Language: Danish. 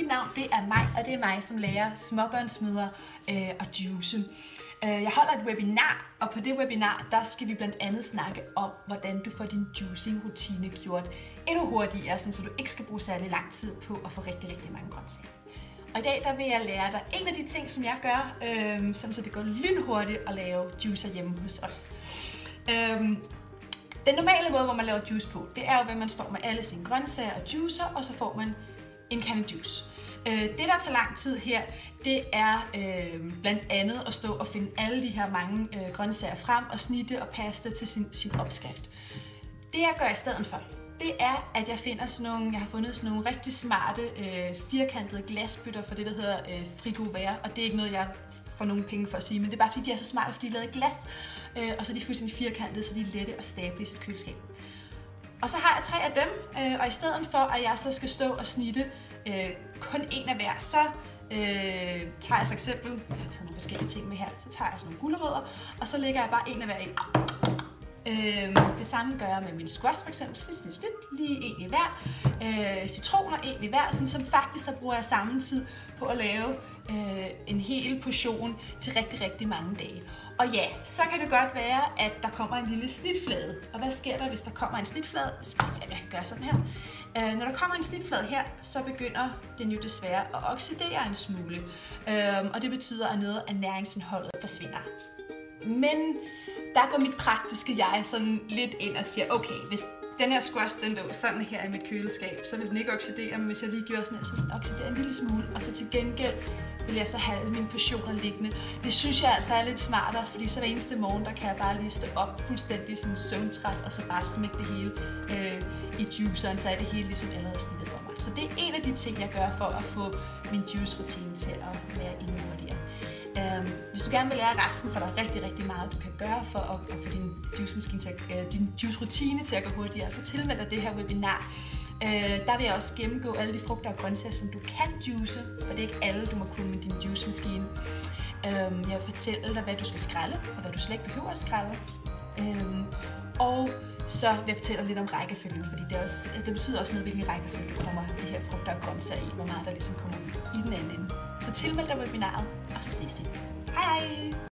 mit navn det er mig, og det er mig, som lærer småbørnsmødre at juice. Jeg holder et webinar, og på det webinar, der skal vi blandt andet snakke om, hvordan du får din juicing-rutine gjort endnu hurtigere, så du ikke skal bruge særlig lang tid på at få rigtig, rigtig mange grøntsager. Og i dag der vil jeg lære dig en af de ting, som jeg gør, sådan så det går lynhurtigt at lave juicer hjemme hos os. Den normale måde, hvor man laver juice på, det er jo, at man står med alle sine grøntsager og juicer, og så får man en kande juice. Det, der tager lang tid her, det er blandt andet at stå og finde alle de her mange grøntsager frem og snitte og passe det til sin opskrift. Det, jeg gør i stedet for, det er, at jeg har fundet sådan nogle rigtig smarte firkantede glasbøtter for det, der hedder Frigovair, og det er ikke noget, jeg får nogen penge for at sige, men det er bare fordi, de er så smarte, fordi de er lavet i glas, og så er de fuldstændig firkantede, så de er lette at stable i sit køleskab. Og så har jeg 3 af dem, og i stedet for, at jeg så skal stå og snitte kun en af hver, så tager jeg for eksempel, jeg har taget nogle forskellige ting med her, så tager jeg sådan nogle gulerødder, og så lægger jeg bare en af hver i. Det samme gør jeg med min squash for eksempel, lige en i hver, citroner en i hver, sådan, som faktisk der bruger jeg samme tid på at lave en hel portion til rigtig, rigtig mange dage. Og ja, så kan det godt være, at der kommer en lille snitflade. Og hvad sker der, hvis der kommer en snitflade? Jeg skal se, om jeg kan gøre sådan her. Når der kommer en snitflade her, så begynder den jo desværre at oxidere en smule. Og det betyder, at noget af næringsindholdet forsvinder. Men der går mit praktiske jeg sådan lidt ind og siger, okay, hvis den her squash, den lå sådan her i mit køleskab, så vil den ikke oxidere, men hvis jeg lige gjorde sådan her, så vil den oxidere en lille smule, og så til gengæld vil jeg så have mine portioner liggende. Det synes jeg altså er lidt smartere, fordi så hver eneste morgen, der kan jeg bare lige stå op fuldstændig sådan søvntræt, og så bare smække det hele i juiceren, så er det hele ligesom allerede snittet for mig. Så det er en af de ting, jeg gør for at få min juice-rutine til at være endnu hurtigere. Hvis du gerne vil lære resten, for der er rigtig, rigtig meget, du kan gøre for at få din juice-rutine til at gå hurtigere, så tilmeld dig det her webinar. Der vil jeg også gennemgå alle de frugter og grøntsager, som du kan juice, for det er ikke alle, du må kunne med din juicemaskine. Jeg vil fortælle dig, hvad du skal skrælle, og hvad du slet ikke behøver at skrælle. Og så vil jeg fortælle dig lidt om rækkefølgen, fordi det betyder også noget, hvilken rækkefølge du kommer de her frugter og grøntsager i, hvor meget der ligesom kommer ud i den anden ende. Så tilmeld dig webinaret, og så ses vi. Hej hej!